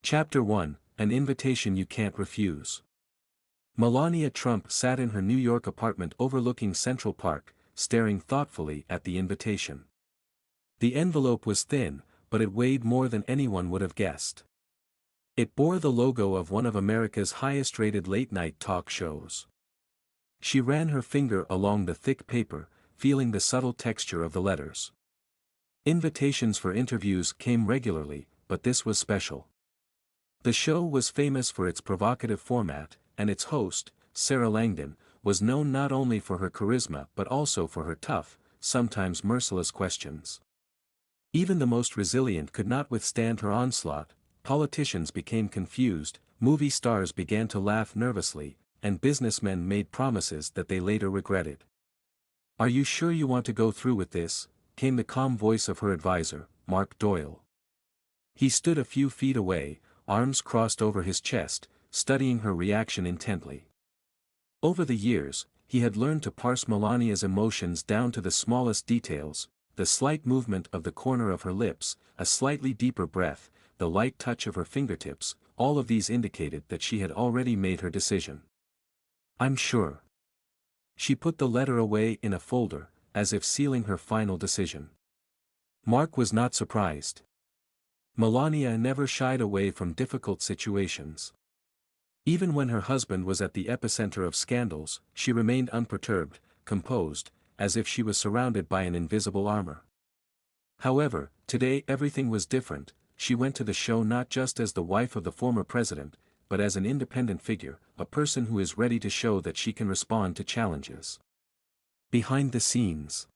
Chapter 1, An Invitation You Can't Refuse. Melania Trump sat in her New York apartment overlooking Central Park, staring thoughtfully at the invitation. The envelope was thin, but it weighed more than anyone would have guessed. It bore the logo of one of America's highest-rated late-night talk shows. She ran her finger along the thick paper, feeling the subtle texture of the letters. Invitations for interviews came regularly, but this was special. The show was famous for its provocative format, and its host, Sarah Langdon, was known not only for her charisma but also for her tough, sometimes merciless questions. Even the most resilient could not withstand her onslaught. Politicians became confused, movie stars began to laugh nervously, and businessmen made promises that they later regretted. "Are you sure you want to go through with this?" came the calm voice of her advisor, Mark Doyle. He stood a few feet away, arms crossed over his chest, studying her reaction intently. Over the years, he had learned to parse Melania's emotions down to the smallest details, the slight movement of the corner of her lips, a slightly deeper breath, the light touch of her fingertips, all of these indicated that she had already made her decision. "I'm sure." She put the letter away in a folder, as if sealing her final decision. Mark was not surprised. Melania never shied away from difficult situations. Even when her husband was at the epicenter of scandals, she remained unperturbed, composed, as if she was surrounded by an invisible armor. However, today everything was different. She went to the show not just as the wife of the former president, but as an independent figure, a person who is ready to show that she can respond to challenges. Behind the scenes.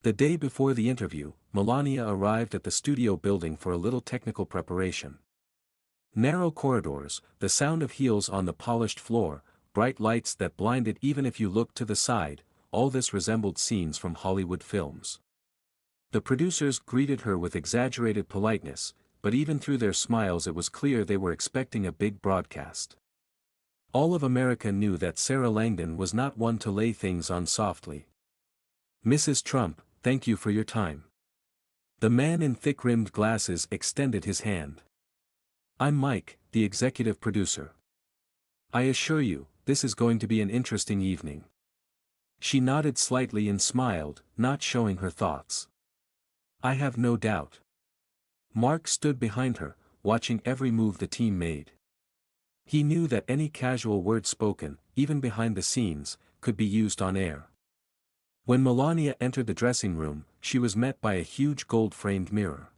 The day before the interview, Melania arrived at the studio building for a little technical preparation. Narrow corridors, the sound of heels on the polished floor, bright lights that blinded even if you looked to the side, all this resembled scenes from Hollywood films. The producers greeted her with exaggerated politeness, but even through their smiles it was clear they were expecting a big broadcast. All of America knew that Sarah Langdon was not one to lay things on softly. "Mrs. Trump, thank you for your time." The man in thick-rimmed glasses extended his hand. "I'm Mike, the executive producer. I assure you, this is going to be an interesting evening." She nodded slightly and smiled, not showing her thoughts. "I have no doubt." Mark stood behind her, watching every move the team made. He knew that any casual word spoken, even behind the scenes, could be used on air. When Melania entered the dressing room, she was met by a huge gold-framed mirror.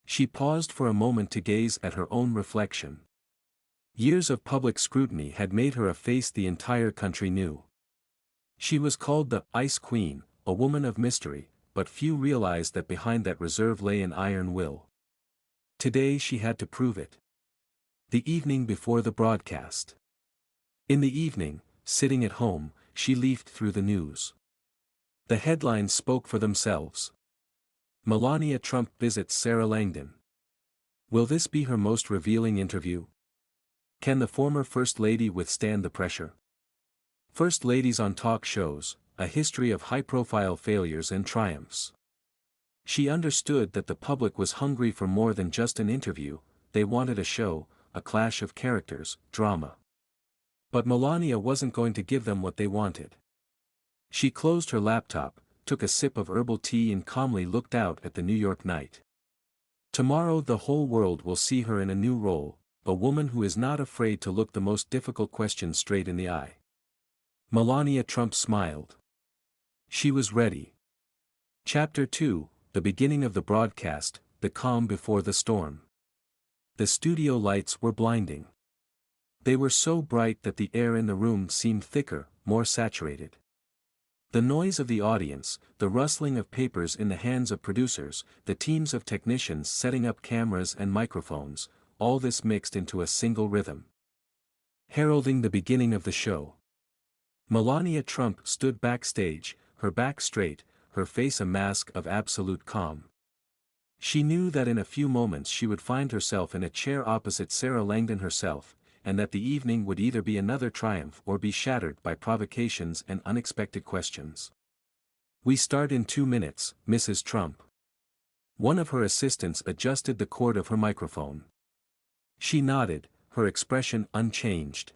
She paused for a moment to gaze at her own reflection. Years of public scrutiny had made her a face the entire country knew. She was called the Ice Queen, a woman of mystery, but few realized that behind that reserve lay an iron will. Today she had to prove it. The evening before the broadcast. In the evening, sitting at home, she leafed through the news. The headlines spoke for themselves. Melania Trump visits Sarah Langdon. Will this be her most revealing interview? Can the former First Lady withstand the pressure? First Ladies on talk shows, a history of high-profile failures and triumphs. She understood that the public was hungry for more than just an interview. They wanted a show, a clash of characters, drama. But Melania wasn't going to give them what they wanted. She closed her laptop, took a sip of herbal tea and calmly looked out at the New York night. Tomorrow the whole world will see her in a new role, a woman who is not afraid to look the most difficult question straight in the eye. Melania Trump smiled. She was ready. Chapter 2, The beginning of the broadcast, the calm before the storm. The studio lights were blinding. They were so bright that the air in the room seemed thicker, more saturated. The noise of the audience, the rustling of papers in the hands of producers, the teams of technicians setting up cameras and microphones, all this mixed into a single rhythm, heralding the beginning of the show. Melania Trump stood backstage, her back straight, her face a mask of absolute calm. She knew that in a few moments she would find herself in a chair opposite Sarah Langdon herself, and that the evening would either be another triumph or be shattered by provocations and unexpected questions. "We start in 2 minutes, Mrs. Trump." One of her assistants adjusted the cord of her microphone. She nodded, her expression unchanged.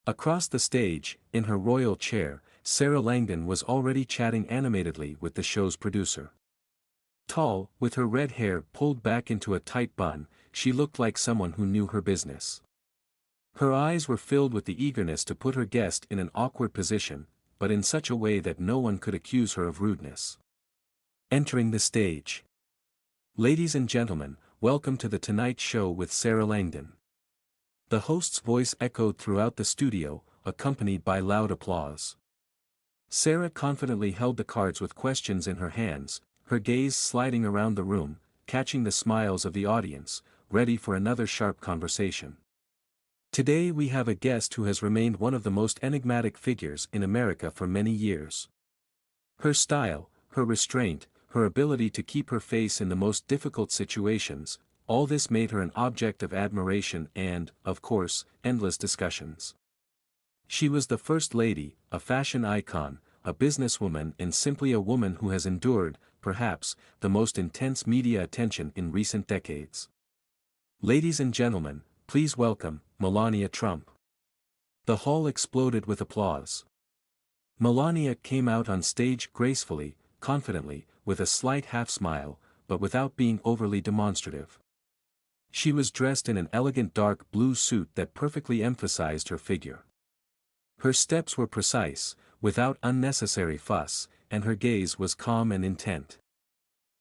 Across the stage, in her royal chair, Sarah Langdon was already chatting animatedly with the show's producer. Tall, with her red hair pulled back into a tight bun, she looked like someone who knew her business. Her eyes were filled with the eagerness to put her guest in an awkward position, but in such a way that no one could accuse her of rudeness. Entering the stage. Ladies and gentlemen, welcome to The Tonight Show with Sarah Langdon. The host's voice echoed throughout the studio, accompanied by loud applause. Sarah confidently held the cards with questions in her hands, her gaze sliding around the room, catching the smiles of the audience, ready for another sharp conversation. Today we have a guest who has remained one of the most enigmatic figures in America for many years. Her style, her restraint, her ability to keep her face in the most difficult situations, all this made her an object of admiration and, of course, endless discussions. She was the First Lady, a fashion icon, a businesswoman and simply a woman who has endured, perhaps, the most intense media attention in recent decades. Ladies and gentlemen, please welcome, Melania Trump. The hall exploded with applause. Melania came out on stage gracefully, confidently, with a slight half-smile, but without being overly demonstrative. She was dressed in an elegant dark blue suit that perfectly emphasized her figure. Her steps were precise, without unnecessary fuss, and her gaze was calm and intent.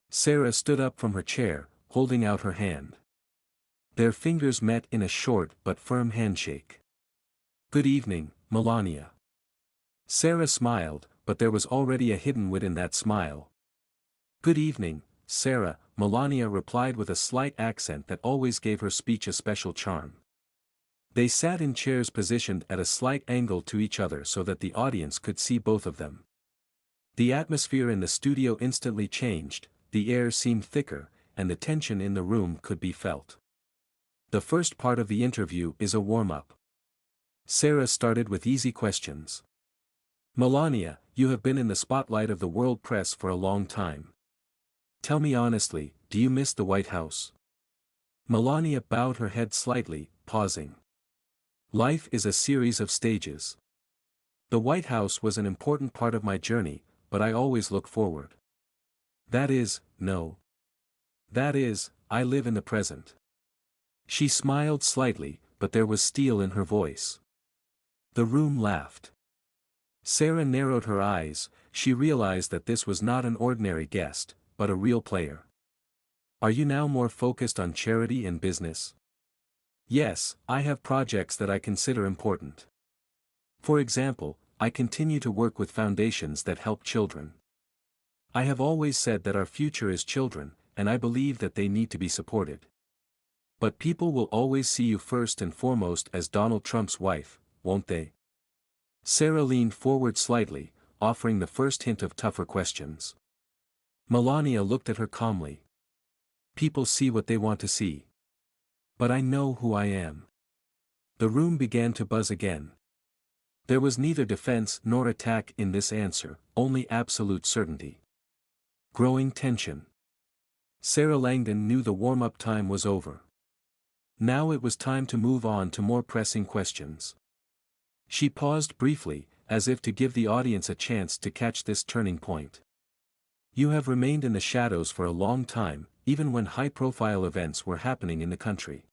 Sarah stood up from her chair, holding out her hand. Their fingers met in a short but firm handshake. "Good evening, Melania." Sarah smiled, but there was already a hidden wit in that smile. "Good evening, Sarah," Melania replied with a slight accent that always gave her speech a special charm. They sat in chairs positioned at a slight angle to each other so that the audience could see both of them. The atmosphere in the studio instantly changed, the air seemed thicker, and the tension in the room could be felt. The first part of the interview is a warm-up. Sarah started with easy questions. "Melania, you have been in the spotlight of the world press for a long time. Tell me honestly, do you miss the White House?" Melania bowed her head slightly, pausing. "Life is a series of stages. The White House was an important part of my journey, but I always look forward. That is, no. That is, I live in the present." She smiled slightly, but there was steel in her voice. The room laughed. Sarah narrowed her eyes, she realized that this was not an ordinary guest, but a real player. "Are you now more focused on charity and business?" "Yes, I have projects that I consider important. For example, I continue to work with foundations that help children. I have always said that our future is children, and I believe that they need to be supported. But people will always see you first and foremost as Donald Trump's wife, won't they?" Sarah leaned forward slightly, offering the first hint of tougher questions. Melania looked at her calmly. "People see what they want to see. But I know who I am." The room began to buzz again. There was neither defense nor attack in this answer, only absolute certainty. Growing tension. Sarah Langdon knew the warm-up time was over. Now it was time to move on to more pressing questions. She paused briefly, as if to give the audience a chance to catch this turning point. "You have remained in the shadows for a long time, even when high-profile events were happening in the country.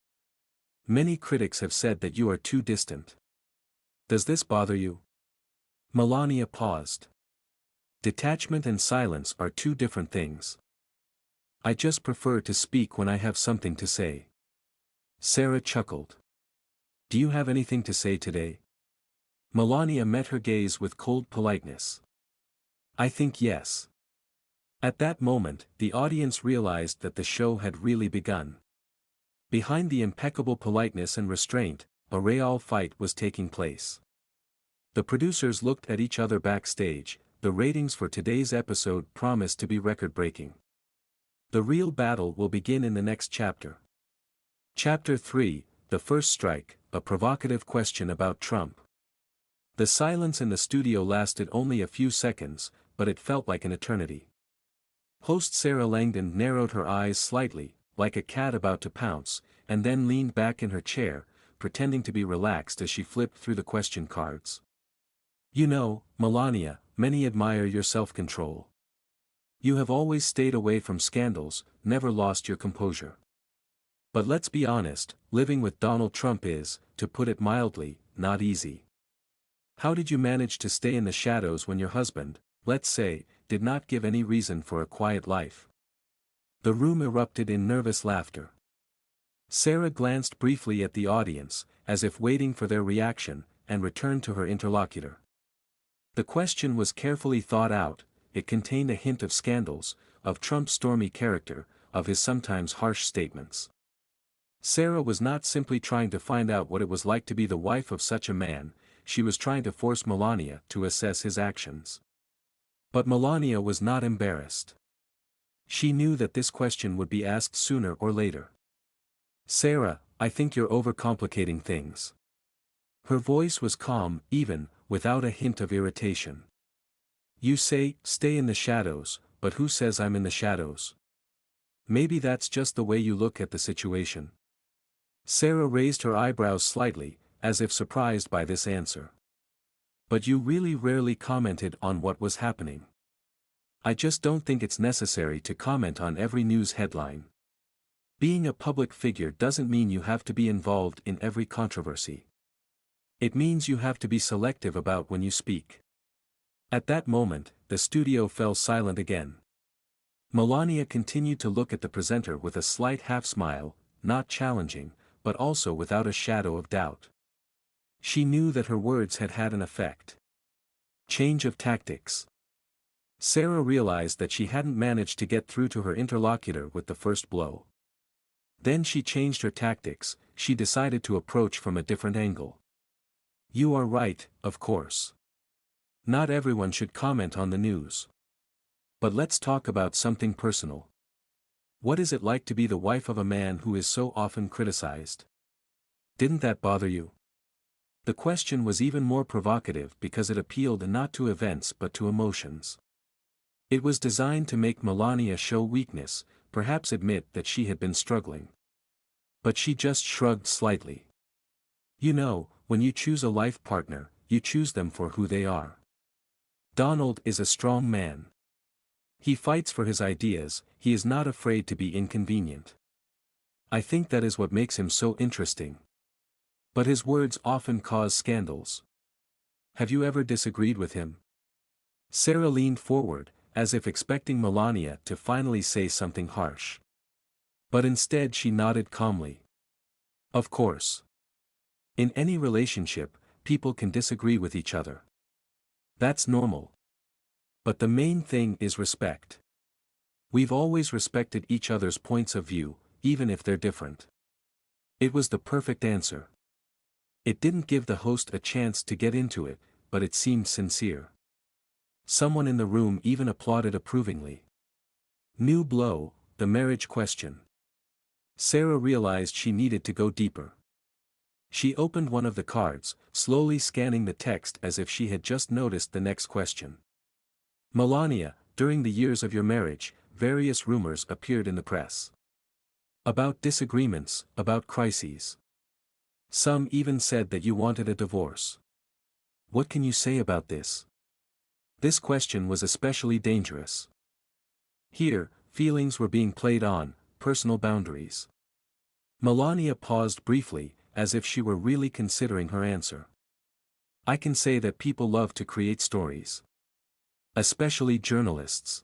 Many critics have said that you are too distant. Does this bother you?" Melania paused. "Detachment and silence are two different things. I just prefer to speak when I have something to say." Sarah chuckled. "Do you have anything to say today?" Melania met her gaze with cold politeness. "I think yes." At that moment, the audience realized that the show had really begun. Behind the impeccable politeness and restraint, a real fight was taking place. The producers looked at each other backstage. The ratings for today's episode promised to be record-breaking. The real battle will begin in the next chapter. Chapter 3, The First Strike, a provocative question about Trump. The silence in the studio lasted only a few seconds, but it felt like an eternity. Host Sarah Langdon narrowed her eyes slightly, like a cat about to pounce, and then leaned back in her chair, pretending to be relaxed as she flipped through the question cards. You know, Melania, many admire your self-control. You have always stayed away from scandals, never lost your composure. But let's be honest, living with Donald Trump is, to put it mildly, not easy. How did you manage to stay in the shadows when your husband, let's say, did not give any reason for a quiet life? The room erupted in nervous laughter. Sarah glanced briefly at the audience, as if waiting for their reaction, and returned to her interlocutor. The question was carefully thought out. It contained a hint of scandals, of Trump's stormy character, of his sometimes harsh statements. Sarah was not simply trying to find out what it was like to be the wife of such a man, she was trying to force Melania to assess his actions. But Melania was not embarrassed. She knew that this question would be asked sooner or later. Sarah, I think you're overcomplicating things. Her voice was calm, even, without a hint of irritation. You say, stay in the shadows, but who says I'm in the shadows? Maybe that's just the way you look at the situation. Sarah raised her eyebrows slightly, as if surprised by this answer. But you really rarely commented on what was happening. I just don't think it's necessary to comment on every news headline. Being a public figure doesn't mean you have to be involved in every controversy. It means you have to be selective about when you speak. At that moment, the studio fell silent again. Melania continued to look at the presenter with a slight half-smile, not challenging, but also without a shadow of doubt. She knew that her words had had an effect. Change of tactics. Sarah realized that she hadn't managed to get through to her interlocutor with the first blow. Then she changed her tactics, she decided to approach from a different angle. You are right, of course. Not everyone should comment on the news. But let's talk about something personal. What is it like to be the wife of a man who is so often criticized? Didn't that bother you? The question was even more provocative because it appealed not to events but to emotions. It was designed to make Melania show weakness, perhaps admit that she had been struggling. But she just shrugged slightly. You know, when you choose a life partner, you choose them for who they are. Donald is a strong man. He fights for his ideas, he is not afraid to be inconvenient. I think that is what makes him so interesting. But his words often cause scandals. Have you ever disagreed with him? Sarah leaned forward, as if expecting Melania to finally say something harsh. But instead she nodded calmly. Of course. In any relationship, people can disagree with each other. That's normal. But the main thing is respect. We've always respected each other's points of view, even if they're different. It was the perfect answer. It didn't give the host a chance to get into it, but it seemed sincere. Someone in the room even applauded approvingly. New blow, the marriage question. Sarah realized she needed to go deeper. She opened one of the cards, slowly scanning the text as if she had just noticed the next question. Melania, during the years of your marriage, various rumors appeared in the press. About disagreements, about crises. Some even said that you wanted a divorce. What can you say about this? This question was especially dangerous. Here, feelings were being played on, personal boundaries. Melania paused briefly, as if she were really considering her answer. I can say that people love to create stories. Especially journalists.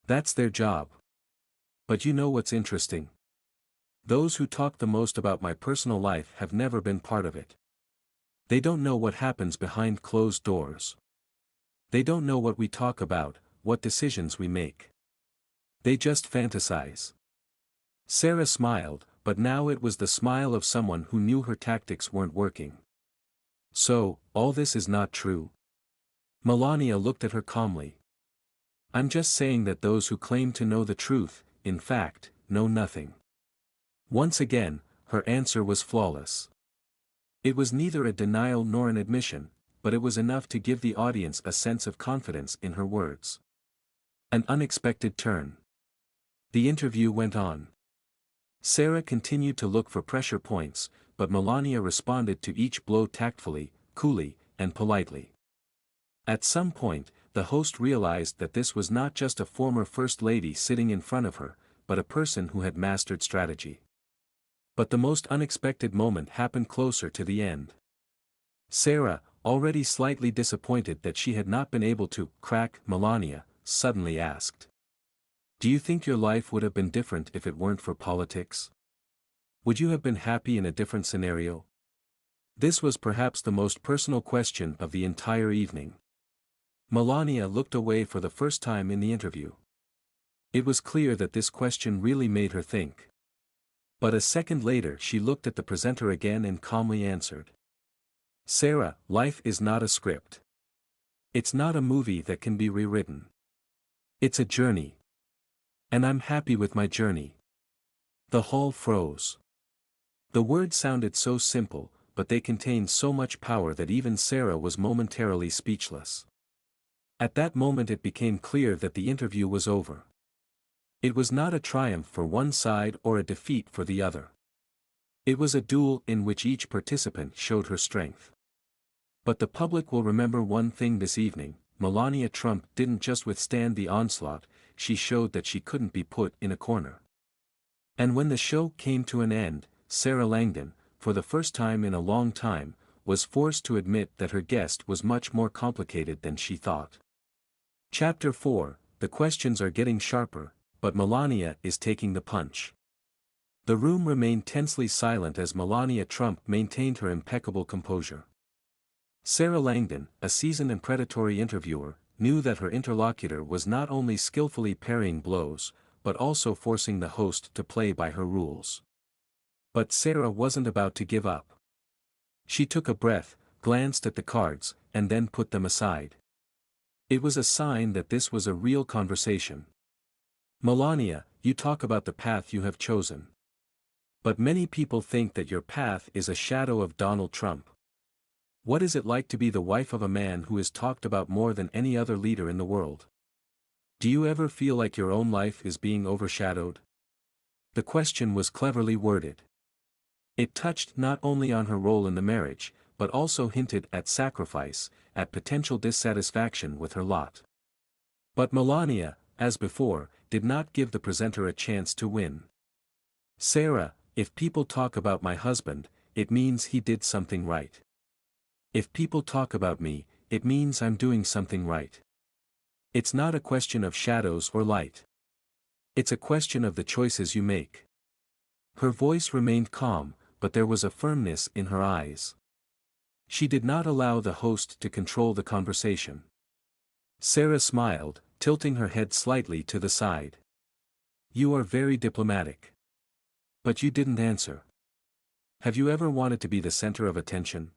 That's their job. But you know what's interesting? Those who talk the most about my personal life have never been part of it. They don't know what happens behind closed doors. They don't know what we talk about, what decisions we make. They just fantasize. Sarah smiled, but now it was the smile of someone who knew her tactics weren't working. So, all this is not true? Melania looked at her calmly. I'm just saying that those who claim to know the truth, in fact, know nothing. Once again, her answer was flawless. It was neither a denial nor an admission, but it was enough to give the audience a sense of confidence in her words. An unexpected turn. The interview went on. Sarah continued to look for pressure points, but Melania responded to each blow tactfully, coolly, and politely. At some point, the host realized that this was not just a former first lady sitting in front of her, but a person who had mastered strategy. But the most unexpected moment happened closer to the end. Sarah, already slightly disappointed that she had not been able to crack Melania, suddenly asked, "Do you think your life would have been different if it weren't for politics? Would you have been happy in a different scenario?" This was perhaps the most personal question of the entire evening. Melania looked away for the first time in the interview. It was clear that this question really made her think. But a second later she looked at the presenter again and calmly answered. "Sarah, life is not a script. It's not a movie that can be rewritten. It's a journey. And I'm happy with my journey." The hall froze. The words sounded so simple, but they contained so much power that even Sarah was momentarily speechless. At that moment it became clear that the interview was over. It was not a triumph for one side or a defeat for the other. It was a duel in which each participant showed her strength. But the public will remember one thing this evening: Melania Trump didn't just withstand the onslaught, she showed that she couldn't be put in a corner. And when the show came to an end, Sarah Langdon, for the first time in a long time, was forced to admit that her guest was much more complicated than she thought. Chapter 4, The questions are getting sharper, but Melania is taking the punch. The room remained tensely silent as Melania Trump maintained her impeccable composure. Sarah Langdon, a seasoned and predatory interviewer, knew that her interlocutor was not only skillfully parrying blows, but also forcing the host to play by her rules. But Sarah wasn't about to give up. She took a breath, glanced at the cards, and then put them aside. It was a sign that this was a real conversation. "Melania, you talk about the path you have chosen. But many people think that your path is a shadow of Donald Trump. What is it like to be the wife of a man who is talked about more than any other leader in the world? Do you ever feel like your own life is being overshadowed?" The question was cleverly worded. It touched not only on her role in the marriage, but also hinted at sacrifice, at potential dissatisfaction with her lot. But Melania, as before, did not give the presenter a chance to win. "Sarah, if people talk about my husband, it means he did something right. If people talk about me, it means I'm doing something right. It's not a question of shadows or light. It's a question of the choices you make." Her voice remained calm, but there was a firmness in her eyes. She did not allow the host to control the conversation. Sarah smiled, tilting her head slightly to the side. "You are very diplomatic. But you didn't answer. Have you ever wanted to be the center of attention?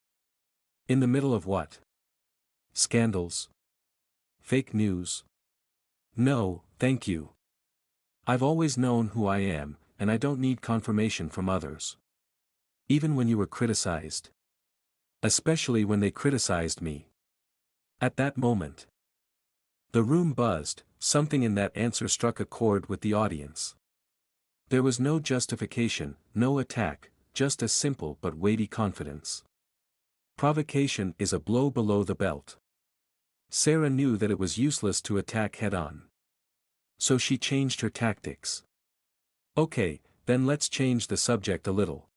In the middle of what? Scandals? Fake news? No, thank you. I've always known who I am, and I don't need confirmation from others. Even when you were criticized. Especially when they criticized me." At that moment, the room buzzed. Something in that answer struck a chord with the audience. There was no justification, no attack, just a simple but weighty confidence. Provocation is a blow below the belt. Sarah knew that it was useless to attack head-on. So she changed her tactics. "Okay, then let's change the subject a little.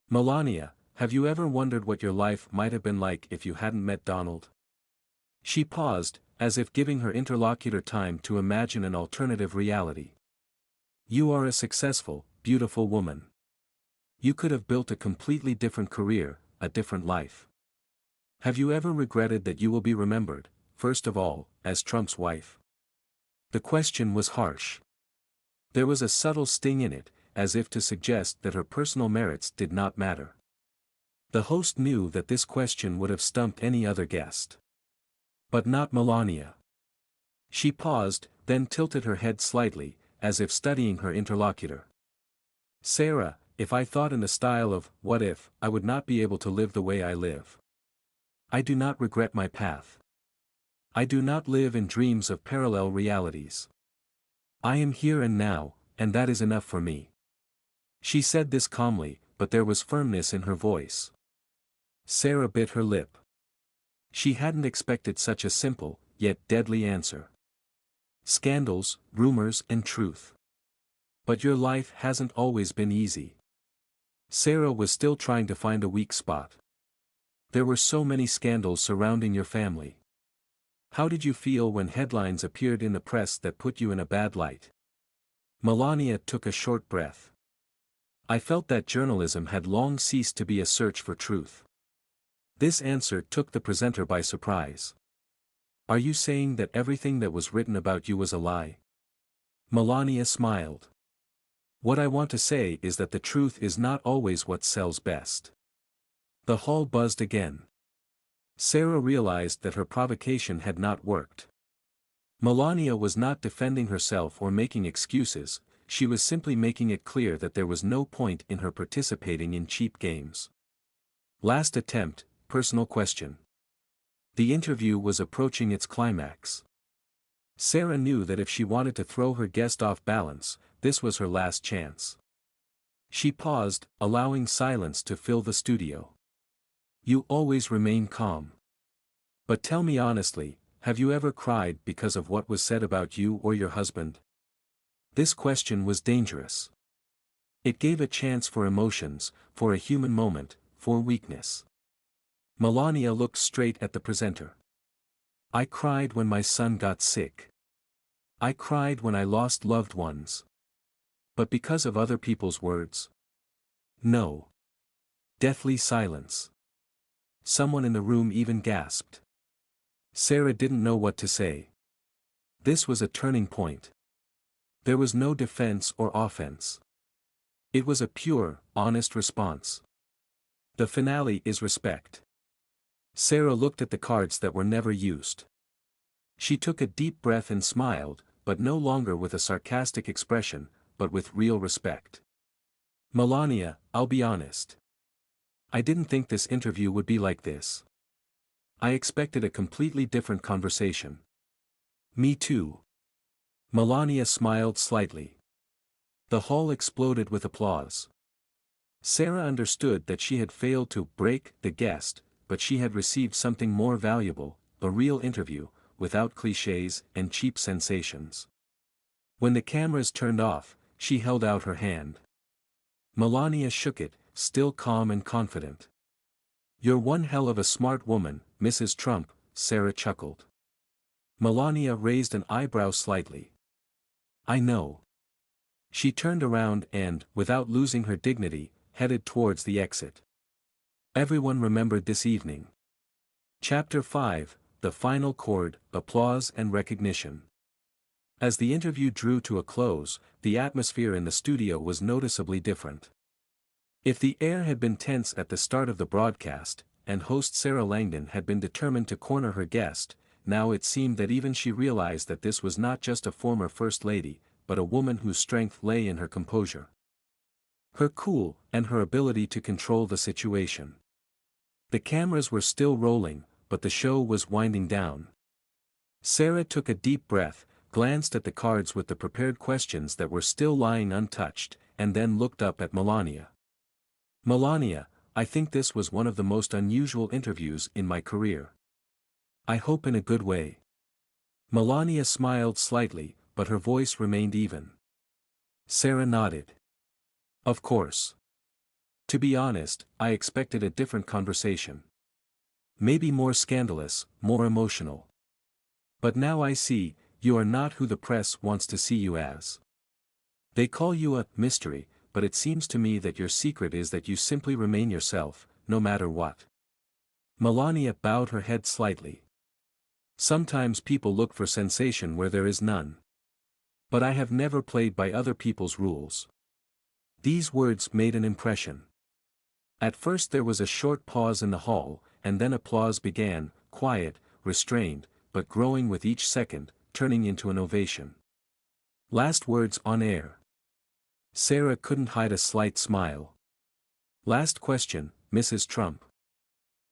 Melania, have you ever wondered what your life might have been like if you hadn't met Donald?" She paused, as if giving her interlocutor time to imagine an alternative reality. "You are a successful, beautiful woman. You could have built a completely different career, a different life. Have you ever regretted that you will be remembered, first of all, as Trump's wife?" The question was harsh. There was a subtle sting in it, as if to suggest that her personal merits did not matter. The host knew that this question would have stumped any other guest. But not Melania. She paused, then tilted her head slightly, as if studying her interlocutor. "Sarah, if I thought in the style of, what if, I would not be able to live the way I live? I do not regret my path. I do not live in dreams of parallel realities. I am here and now, and that is enough for me. She said this calmly, but there was firmness in her voice. Sarah bit her lip. She hadn't expected such a simple, yet deadly answer. Scandals, rumors and truth. But your life hasn't always been easy. Sarah was still trying to find a weak spot. There were so many scandals surrounding your family. How did you feel when headlines appeared in the press that put you in a bad light? Melania took a short breath. I felt that journalism had long ceased to be a search for truth. This answer took the presenter by surprise. Are you saying that everything that was written about you was a lie? Melania smiled. What I want to say is that the truth is not always what sells best. The hall buzzed again. Sarah realized that her provocation had not worked. Melania was not defending herself or making excuses, she was simply making it clear that there was no point in her participating in cheap games. Last attempt, personal question. The interview was approaching its climax. Sarah knew that if she wanted to throw her guest off balance, this was her last chance. She paused, allowing silence to fill the studio. You always remain calm. But tell me honestly, have you ever cried because of what was said about you or your husband? This question was dangerous. It gave a chance for emotions, for a human moment, for weakness. Melania looked straight at the presenter. I cried when my son got sick. I cried when I lost loved ones. But because of other people's words? No. Deathly silence. Someone in the room even gasped. Sarah didn't know what to say. This was a turning point. There was no defense or offense. It was a pure, honest response. The finale is respect. Sarah looked at the cards that were never used. She took a deep breath and smiled, but no longer with a sarcastic expression, but with real respect. Melania, I'll be honest. I didn't think this interview would be like this. I expected a completely different conversation. Me too. Melania smiled slightly. The hall exploded with applause. Sarah understood that she had failed to break the guest, but she had received something more valuable, a real interview, without clichés and cheap sensations. When the cameras turned off, she held out her hand. Melania shook it, still calm and confident. You're one hell of a smart woman, Mrs. Trump, Sarah chuckled. Melania raised an eyebrow slightly. I know. She turned around and, without losing her dignity, headed towards the exit. Everyone remembered this evening. Chapter 5, The Final Chord, Applause and Recognition. As the interview drew to a close, the atmosphere in the studio was noticeably different. If the air had been tense at the start of the broadcast, and host Sarah Langdon had been determined to corner her guest, now it seemed that even she realized that this was not just a former First Lady, but a woman whose strength lay in her composure. Her cool, and her ability to control the situation. The cameras were still rolling, but the show was winding down. Sarah took a deep breath, glanced at the cards with the prepared questions that were still lying untouched, and then looked up at Melania. Melania, I think this was one of the most unusual interviews in my career. I hope in a good way. Melania smiled slightly, but her voice remained even. Sarah nodded. Of course. To be honest, I expected a different conversation. Maybe more scandalous, more emotional. But now I see, you are not who the press wants to see you as. They call you a mystery, but it seems to me that your secret is that you simply remain yourself, no matter what. Melania bowed her head slightly. Sometimes people look for sensation where there is none. But I have never played by other people's rules. These words made an impression. At first there was a short pause in the hall, and then applause began, quiet, restrained, but growing with each second, turning into an ovation. Last words on air. Sarah couldn't hide a slight smile. Last question, Mrs. Trump.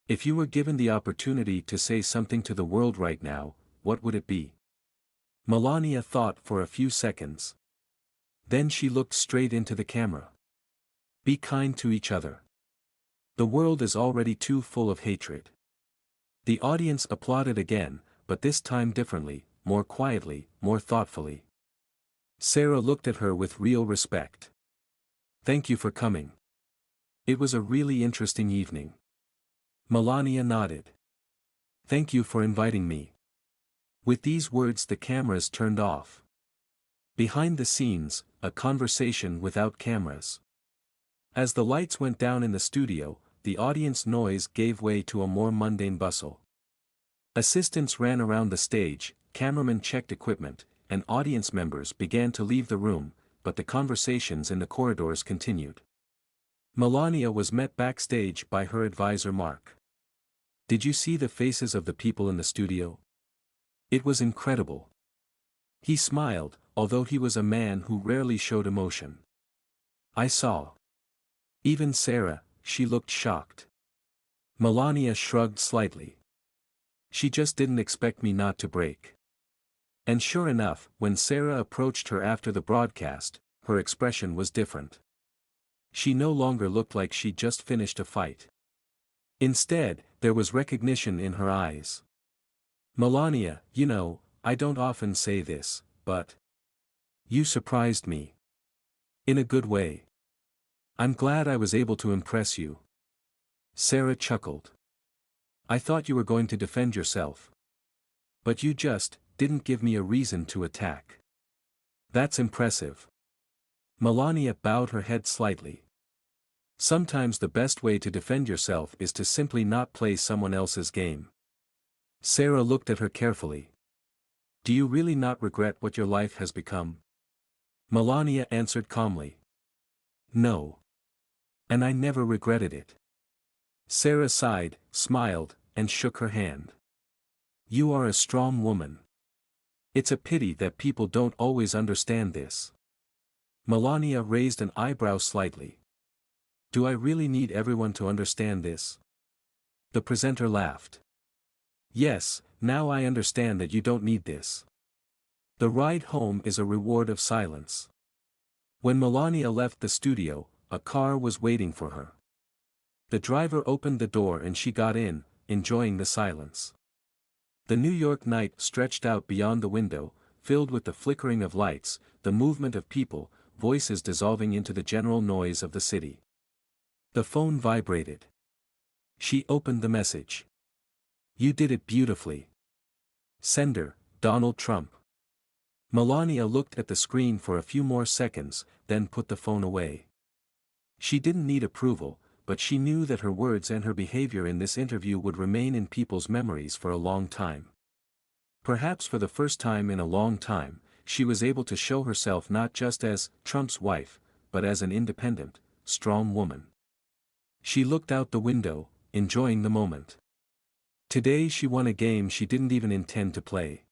If you were given the opportunity to say something to the world right now, what would it be? Melania thought for a few seconds. Then she looked straight into the camera. Be kind to each other. The world is already too full of hatred. The audience applauded again, but this time differently, more quietly, more thoughtfully. Sarah looked at her with real respect. Thank you for coming. It was a really interesting evening. Melania nodded. Thank you for inviting me. With these words the cameras turned off. Behind the scenes, a conversation without cameras. As the lights went down in the studio, the audience noise gave way to a more mundane bustle. Assistants ran around the stage, cameramen checked equipment, and audience members began to leave the room, but the conversations in the corridors continued. Melania was met backstage by her advisor Mark. Did you see the faces of the people in the studio? It was incredible. He smiled, although he was a man who rarely showed emotion. I saw. Even Sarah, she looked shocked. Melania shrugged slightly. She just didn't expect me not to break. And sure enough, when Sarah approached her after the broadcast, her expression was different. She no longer looked like she'd just finished a fight. Instead, there was recognition in her eyes. Melania, you know, I don't often say this, but you surprised me. In a good way. I'm glad I was able to impress you. Sarah chuckled. I thought you were going to defend yourself. But you just didn't give me a reason to attack. That's impressive. Melania bowed her head slightly. Sometimes the best way to defend yourself is to simply not play someone else's game. Sarah looked at her carefully. Do you really not regret what your life has become? Melania answered calmly. No. And I never regretted it. Sarah sighed, smiled, and shook her hand. You are a strong woman. It's a pity that people don't always understand this. Melania raised an eyebrow slightly. Do I really need everyone to understand this? The presenter laughed. Yes, now I understand that you don't need this. The ride home is a reward of silence. When Melania left the studio, a car was waiting for her. The driver opened the door and she got in, enjoying the silence. The New York night stretched out beyond the window, filled with the flickering of lights, the movement of people, voices dissolving into the general noise of the city. The phone vibrated. She opened the message. You did it beautifully. Sender, Donald Trump. Melania looked at the screen for a few more seconds, then put the phone away. She didn't need approval, but she knew that her words and her behavior in this interview would remain in people's memories for a long time. Perhaps for the first time in a long time, she was able to show herself not just as Trump's wife, but as an independent, strong woman. She looked out the window, enjoying the moment. Today she won a game she didn't even intend to play.